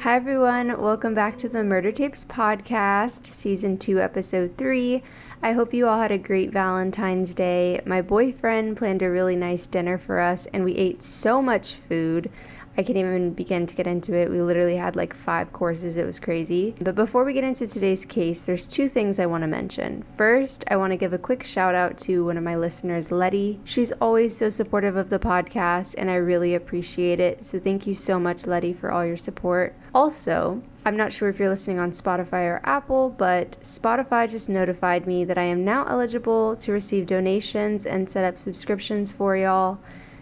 Hi everyone, welcome back to the Murder Tapes podcast, season 2, episode 3. I hope you all had a great Valentine's Day. My boyfriend planned a really nice dinner for us and we ate so much food. I can't even begin to get into it. We literally had like 5 courses. It was crazy. But before we get into today's case, there's 2 things I want to mention. First, I want to give a quick shout out to one of my listeners, Letty. She's always so supportive of the podcast and I really appreciate it. So thank you so much, Letty, for all your support. Also, I'm not sure if you're listening on Spotify or Apple, but Spotify just notified me that I am now eligible to receive donations and set up subscriptions for y'all.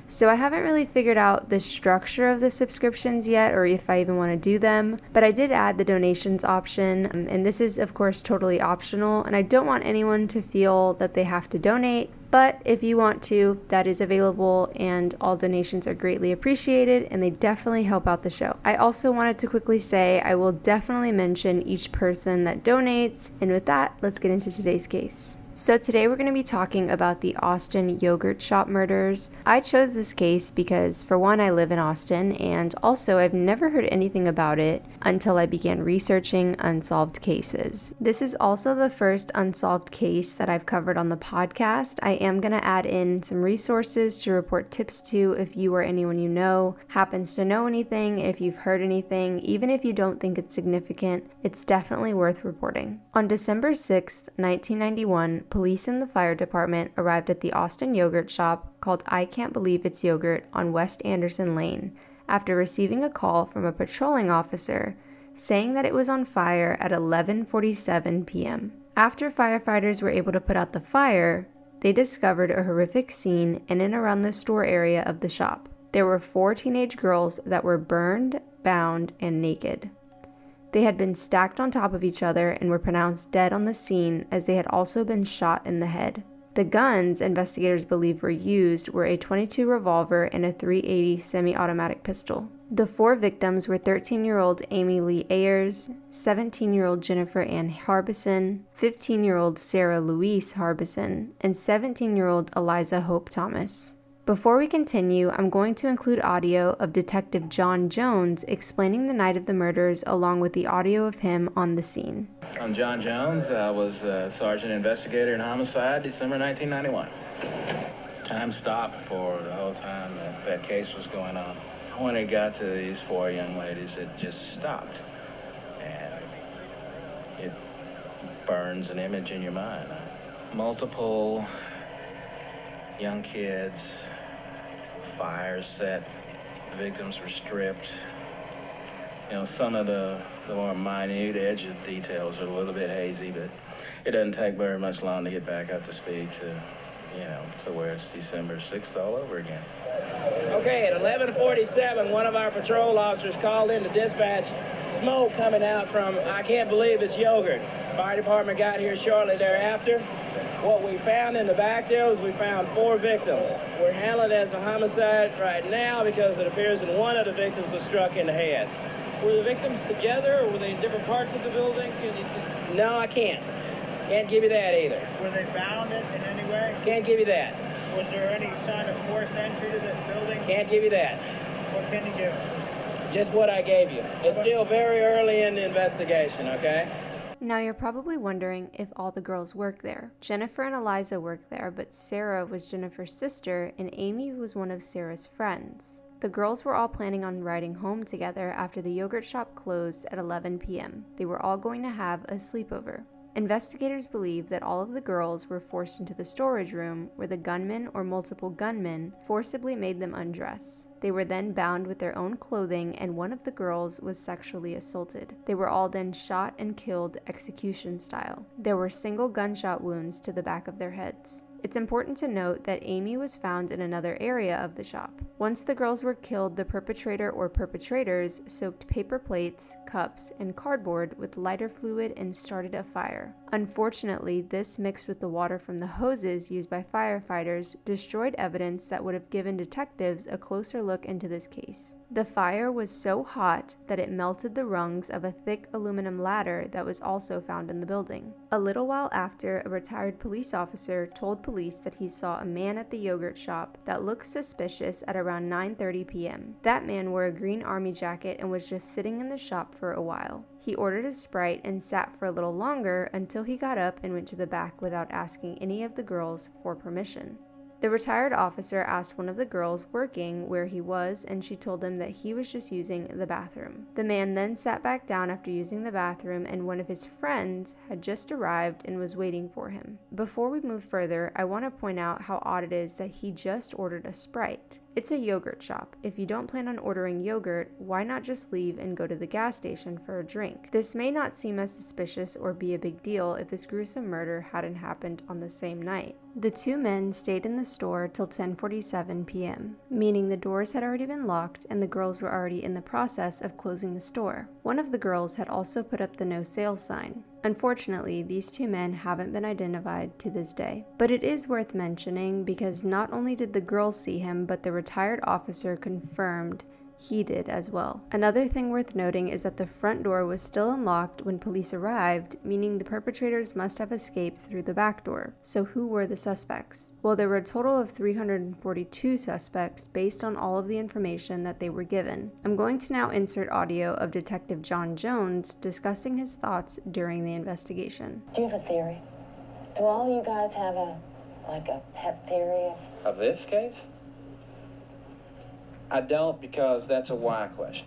So I haven't really figured out the structure of the subscriptions yet, or if I even want to do them, but I did add the donations option, and this is of course totally optional, and I don't want anyone to feel that they have to donate, but if you want to, that is available, and all donations are greatly appreciated, and they definitely help out the show. I also wanted to quickly say I will definitely mention each person that donates, and with that, let's get into today's case. So today we're going to be talking about the Austin yogurt shop murders. I chose this case because, for one, I live in Austin, and also I've never heard anything about it until I began researching unsolved cases. This is also the first unsolved case that I've covered on the podcast. I am going to add in some resources to report tips to if you or anyone you know happens to know anything, if you've heard anything, even if you don't think it's significant, it's definitely worth reporting. On December 6th, 1991, police and the fire department arrived at the Austin yogurt shop called I Can't Believe It's Yogurt on West Anderson Lane after receiving a call from a patrolling officer saying that it was on fire at 11:47 p.m. After firefighters were able to put out the fire, they discovered a horrific scene in and around the store area of the shop. There were 4 teenage girls that were burned, bound, and naked. They had been stacked on top of each other and were pronounced dead on the scene as they had also been shot in the head. The guns investigators believe were used were a .22 revolver and a .380 semi-automatic pistol. The 4 victims were 13-year-old Amy Lee Ayers, 17-year-old Jennifer Ann Harbison, 15-year-old Sarah Louise Harbison, and 17-year-old Eliza Hope Thomas. Before we continue, I'm going to include audio of Detective John Jones explaining the night of the murders along with the audio of him on the scene. I'm John Jones. I was a sergeant investigator in homicide, December 1991. Time stopped for the whole time that case was going on. When it got to these 4 young ladies, it just stopped. And it burns an image in your mind. Multiple young kids, fires set, victims were stripped. You know, some of the more minute edge of details are a little bit hazy, but it doesn't take very much long to get back up to speed to where it's December 6th all over again. Okay, at 11:47, one of our patrol officers called in to dispatch smoke coming out from I Can't Believe It's Yogurt. Fire department got here shortly thereafter. What we found in the back there was we found 4 victims. We're handling it as a homicide right now because it appears that one of the victims was struck in the head. Were the victims together or were they in different parts of the building? No, I can't. Can't give you that either. Were they bound in any way? Can't give you that. Was there any sign of forced entry to the building? Can't give you that. What can you do? Just what I gave you. It's still very early in the investigation, okay? Now you're probably wondering if all the girls work there. Jennifer and Eliza worked there, but Sarah was Jennifer's sister and Amy was one of Sarah's friends. The girls were all planning on riding home together after the yogurt shop closed at 11 p.m. They were all going to have a sleepover. Investigators believe that all of the girls were forced into the storage room where the gunman or multiple gunmen forcibly made them undress. They were then bound with their own clothing and one of the girls was sexually assaulted. They were all then shot and killed execution style. There were single gunshot wounds to the back of their heads. It's important to note that Amy was found in another area of the shop. Once the girls were killed, the perpetrator or perpetrators soaked paper plates, cups, and cardboard with lighter fluid and started a fire. Unfortunately, this mixed with the water from the hoses used by firefighters destroyed evidence that would have given detectives a closer look into this case. The fire was so hot that it melted the rungs of a thick aluminum ladder that was also found in the building. A little while after, a retired police officer told police that he saw a man at the yogurt shop that looked suspicious at around 9:30 p.m. That man wore a green army jacket and was just sitting in the shop for a while. He ordered a Sprite and sat for a little longer until he got up and went to the back without asking any of the girls for permission. The retired officer asked one of the girls working where he was, and she told him that he was just using the bathroom. The man then sat back down after using the bathroom, and one of his friends had just arrived and was waiting for him. Before we move further, I want to point out how odd it is that he just ordered a Sprite. It's a yogurt shop. If you don't plan on ordering yogurt, why not just leave and go to the gas station for a drink? This may not seem as suspicious or be a big deal if this gruesome murder hadn't happened on the same night. The two men stayed in the store till 10:47 p.m., meaning the doors had already been locked and the girls were already in the process of closing the store. One of the girls had also put up the no sale sign. Unfortunately, these two men haven't been identified to this day. But it is worth mentioning because not only did the girls see him, but the retired officer confirmed he did as well. Another thing worth noting is that the front door was still unlocked when police arrived, meaning the perpetrators must have escaped through the back door. So who were the suspects? Well, there were a total of 342 suspects based on all of the information that they were given. I'm going to now insert audio of Detective John Jones discussing his thoughts during the investigation. Do you have a theory? Do all you guys have a pet theory? Of this case? I don't, because that's a why question.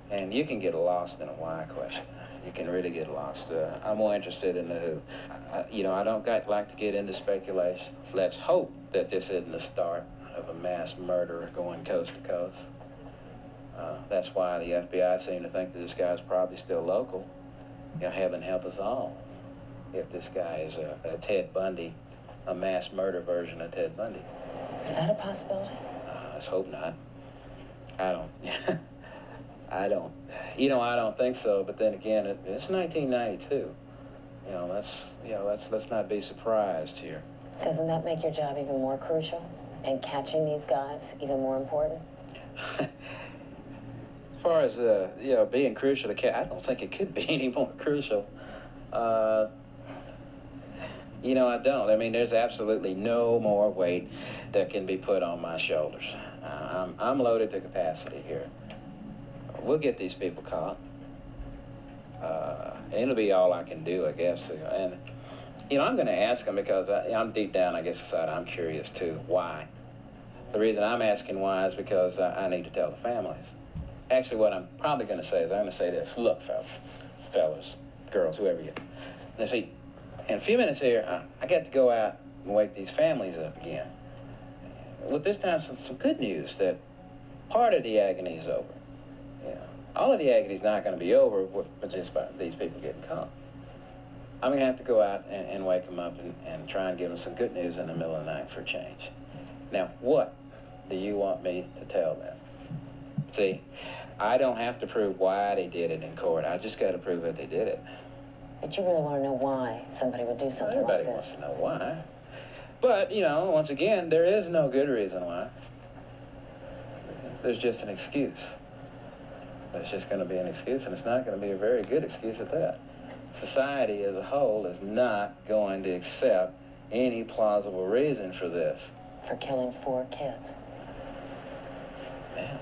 And you can get lost in a why question. You can really get lost. I'm more interested in the who. I don't like to get into speculation. Let's hope that this isn't the start of a mass murderer going coast to coast. That's why the FBI seem to think that this guy's probably still local. Heaven help us all if this guy is a Ted Bundy, a mass murder version of Ted Bundy. Is that a possibility? Let's hope not. I don't. I don't think so. But then again, it's 1992. Let's not be surprised here. Doesn't that make your job even more crucial? And catching these guys even more important? As far as being crucial to I don't think it could be any more crucial. I don't. I mean, there's absolutely no more weight that can be put on my shoulders. I'm loaded to capacity here. We'll get these people caught. It'll be all I can do, I guess. And, I'm going to ask them because I'm deep down, I guess, inside, I'm curious, too. Why? The reason I'm asking why is because I need to tell the families. Actually, what I'm probably going to say is I'm going to say this. Look, fellas, girls, whoever you are. Now, see, in a few minutes here, I get to go out and wake these families up again. With this time, some good news that part of the agony is over. All of the agony is not going to be over with just by these people getting caught. I'm going to have to go out and wake them up and try and give them some good news in the middle of the night for a change. Now, what do you want me to tell them? See, I don't have to prove why they did it in court. I just got to prove that they did it. But you really want to know why somebody would do something like this. Everybody wants to know why. But, once again, there is no good reason why. There's just an excuse. There's just going to be an excuse, and it's not going to be a very good excuse at that. Society as a whole is not going to accept any plausible reason for this. For killing 4 kids. Man.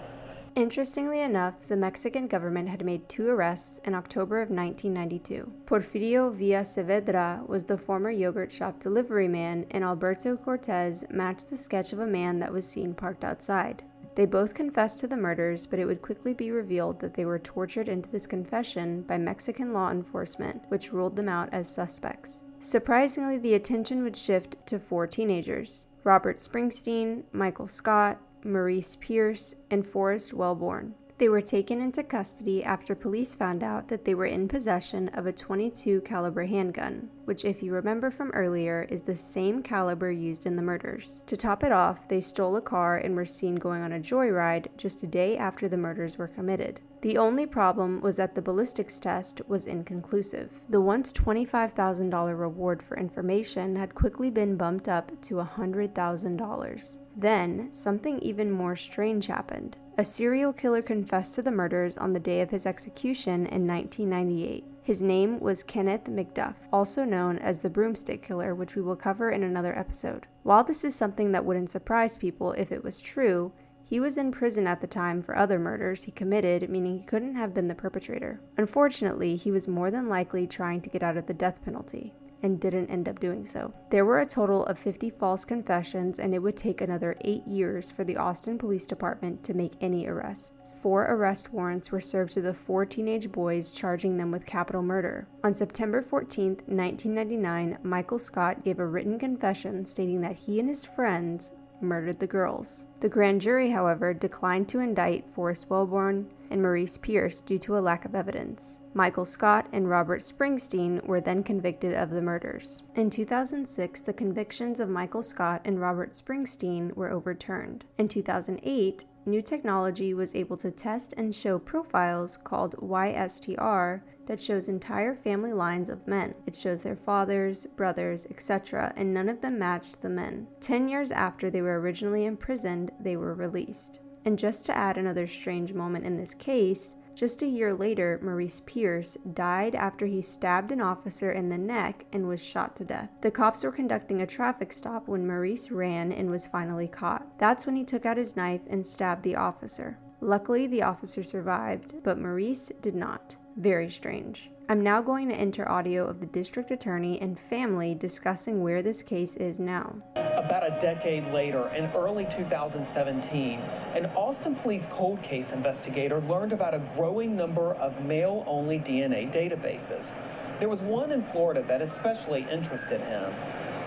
Interestingly enough, the Mexican government had made 2 arrests in October of 1992. Porfirio Villa-Saavedra was the former yogurt shop delivery man, and Alberto Cortez matched the sketch of a man that was seen parked outside. They both confessed to the murders, but it would quickly be revealed that they were tortured into this confession by Mexican law enforcement, which ruled them out as suspects. Surprisingly, the attention would shift to 4 teenagers: Robert Springsteen, Michael Scott, Maurice Pierce, and Forrest Wellborn. They were taken into custody after police found out that they were in possession of a .22 caliber handgun, which, if you remember from earlier, is the same caliber used in the murders. To top it off, they stole a car and were seen going on a joyride just a day after the murders were committed. The only problem was that the ballistics test was inconclusive. The once $25,000 reward for information had quickly been bumped up to $100,000. Then, something even more strange happened. A serial killer confessed to the murders on the day of his execution in 1998. His name was Kenneth McDuff, also known as the Broomstick Killer, which we will cover in another episode. While this is something that wouldn't surprise people if it was true, he was in prison at the time for other murders he committed, meaning he couldn't have been the perpetrator. Unfortunately, he was more than likely trying to get out of the death penalty, and didn't end up doing so. There were a total of 50 false confessions, and it would take another 8 years for the Austin Police Department to make any arrests. 4 arrest warrants were served to the 4 teenage boys, charging them with capital murder. On September 14, 1999, Michael Scott gave a written confession stating that he and his friends murdered the girls. The grand jury, however, declined to indict Forrest Wellborn and Maurice Pierce due to a lack of evidence. Michael Scott and Robert Springsteen were then convicted of the murders. In 2006, the convictions of Michael Scott and Robert Springsteen were overturned. In 2008, new technology was able to test and show profiles called YSTR that shows entire family lines of men. It shows their fathers, brothers, etc., and none of them matched the men. 10 years after they were originally imprisoned, they were released. And just to add another strange moment in this case, just a year later, Maurice Pierce died after he stabbed an officer in the neck and was shot to death. The cops were conducting a traffic stop when Maurice ran and was finally caught. That's when he took out his knife and stabbed the officer. Luckily, the officer survived, but Maurice did not. Very strange. I'm now going to enter audio of the district attorney and family discussing where this case is now. About a decade later, in early 2017, an Austin police cold case investigator learned about a growing number of male-only DNA databases. There was one in Florida that especially interested him.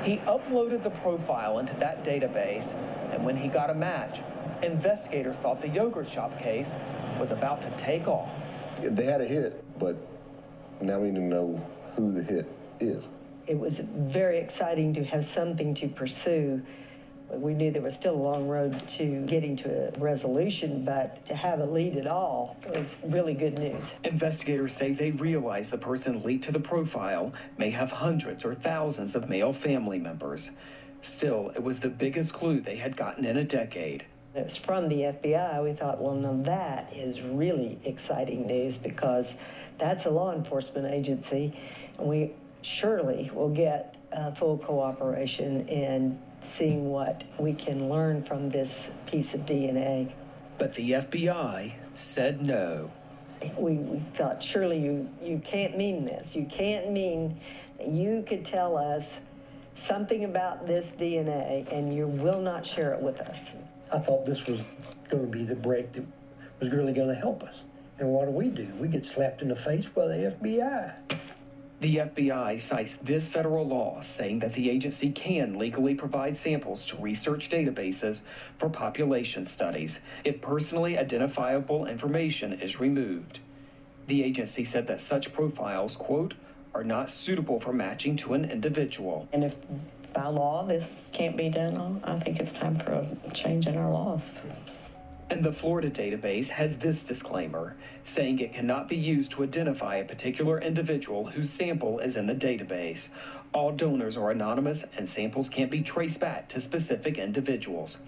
He uploaded the profile into that database, and when he got a match, investigators thought the yogurt shop case was about to take off. They had a hit, but now we need to know who the hit is. It was very exciting to have something to pursue. We knew there was still a long road to getting to a resolution, but to have a lead at all was really good news. Investigators say they realize the person linked to the profile may have hundreds or thousands of male family members. Still, it was the biggest clue they had gotten in a decade. It was from the FBI. We thought, well, now that is really exciting news because that's a law enforcement agency, and we surely will get full cooperation in seeing what we can learn from this piece of DNA. But the FBI said no. We thought, surely you can't mean this. You can't mean that you could tell us something about this DNA and you will not share it with us. I thought this was going to be the break that was really going to help us. And what do? We get slapped in the face by the FBI. The FBI cites this federal law saying that the agency can legally provide samples to research databases for population studies if personally identifiable information is removed. The agency said that such profiles, quote, are not suitable for matching to an individual. And if by law this can't be done, I think it's time for a change in our laws. And the Florida database has this disclaimer, saying it cannot be used to identify a particular individual whose sample is in the database. All donors are anonymous and samples can't be traced back to specific individuals.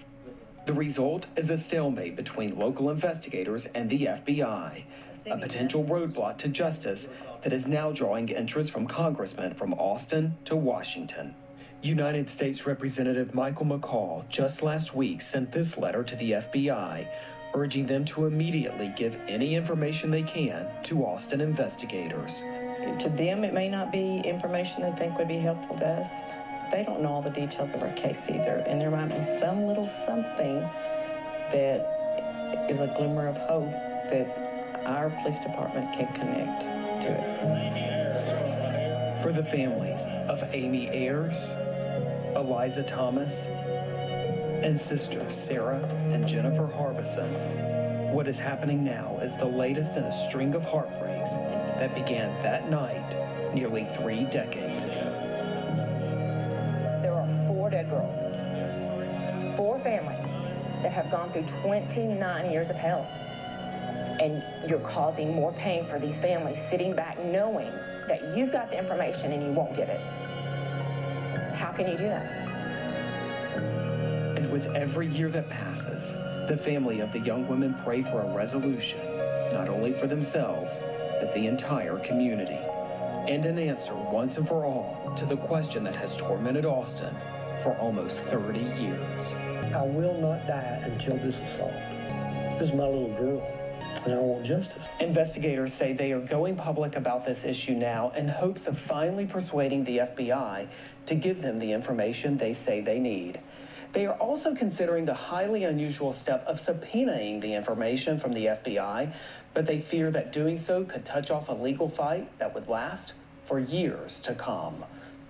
The result is a stalemate between local investigators and the FBI, a potential roadblock to justice that is now drawing interest from congressmen from Austin to Washington. United States Representative Michael McCall just last week sent this letter to the FBI, urging them to immediately give any information they can to Austin investigators. To them, it may not be information they think would be helpful to us. They don't know all the details of our case either, and there might be some little something that is a glimmer of hope that our police department can connect to it. For the families of Amy Ayers, Eliza Thomas, and sisters Sarah and Jennifer Harbison, what is happening now is the latest in a string of heartbreaks that began that night nearly 3 decades ago. There are 4 dead girls, 4 families that have gone through 29 years of hell. And you're causing more pain for these families sitting back knowing that you've got the information and you won't get it. How can you do that? And with every year that passes, The family of the young women pray for a resolution, not only for themselves, but the entire community, and an answer once and for all to the question that has tormented Austin for almost 30 years. I will not die until this is solved. This is my little girl, and I want justice. Investigators say they are going public about this issue now in hopes of finally persuading the FBI to give them the information they say they need. They are also considering the highly unusual step of subpoenaing the information from the FBI, but they fear that doing so could touch off a legal fight that would last for years to come.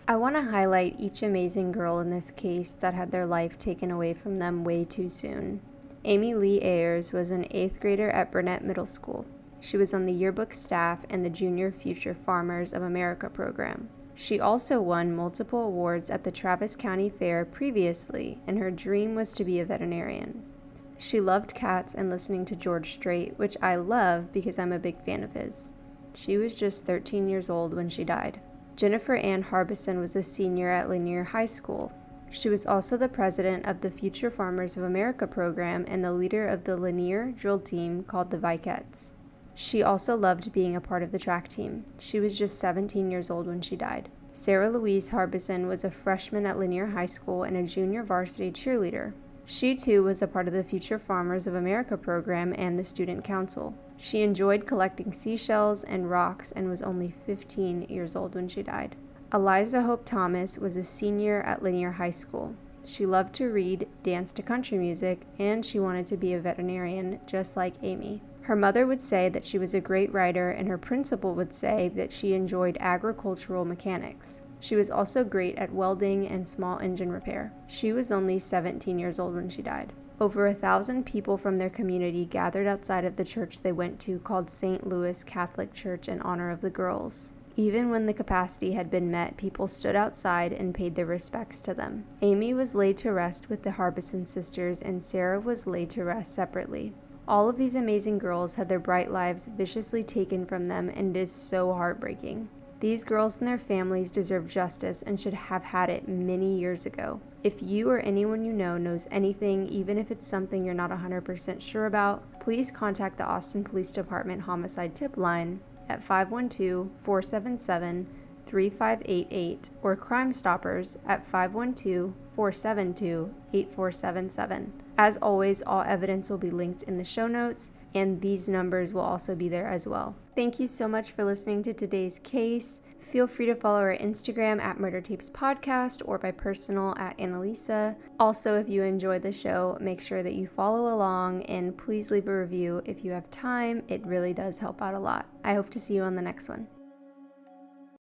I want to highlight each amazing girl in this case that had their life taken away from them way too soon. Amy Lee Ayers was an 8th grader at Burnett Middle School. She was on the yearbook staff and the Junior Future Farmers of America program. She also won multiple awards at the Travis County Fair previously, and her dream was to be a veterinarian. She loved cats and listening to George Strait, which I love because I'm a big fan of his. She was just 13 years old when she died. Jennifer Ann Harbison was a senior at Lanier High School. She was also the president of the Future Farmers of America program and the leader of the Lanier drill team called the Vikettes. She also loved being a part of the track team. She was just 17 years old when she died. Sarah Louise Harbison was a freshman at Lanier High School and a junior varsity cheerleader. She too was a part of the Future Farmers of America program and the student council. She enjoyed collecting seashells and rocks and was only 15 years old when she died. Eliza Hope Thomas was a senior at Lanier High School. She loved to read, dance to country music, and she wanted to be a veterinarian, just like Amy. Her mother would say that she was a great writer, and her principal would say that she enjoyed agricultural mechanics. She was also great at welding and small engine repair. She was only 17 years old when she died. Over 1,000 people from their community gathered outside of the church they went to, called St. Louis Catholic Church, in honor of the girls. Even when the capacity had been met, people stood outside and paid their respects to them. Amy was laid to rest with the Harbison sisters, and Sarah was laid to rest separately. All of these amazing girls had their bright lives viciously taken from them, and it is so heartbreaking. These girls and their families deserve justice and should have had it many years ago. If you or anyone you know knows anything, even if it's something you're not 100% sure about, please contact the Austin Police Department Homicide Tip Line at 512-477-3588 or Crime Stoppers at 512-472-8477. As always, all evidence will be linked in the show notes, and these numbers will also be there as well. Thank you so much for listening to today's case. Feel free to follow our Instagram at Murder Tapes Podcast or by personal at Annalisa. Also, if you enjoy the show, make sure that you follow along and please leave a review if you have time. It really does help out a lot. I hope to see you on the next one.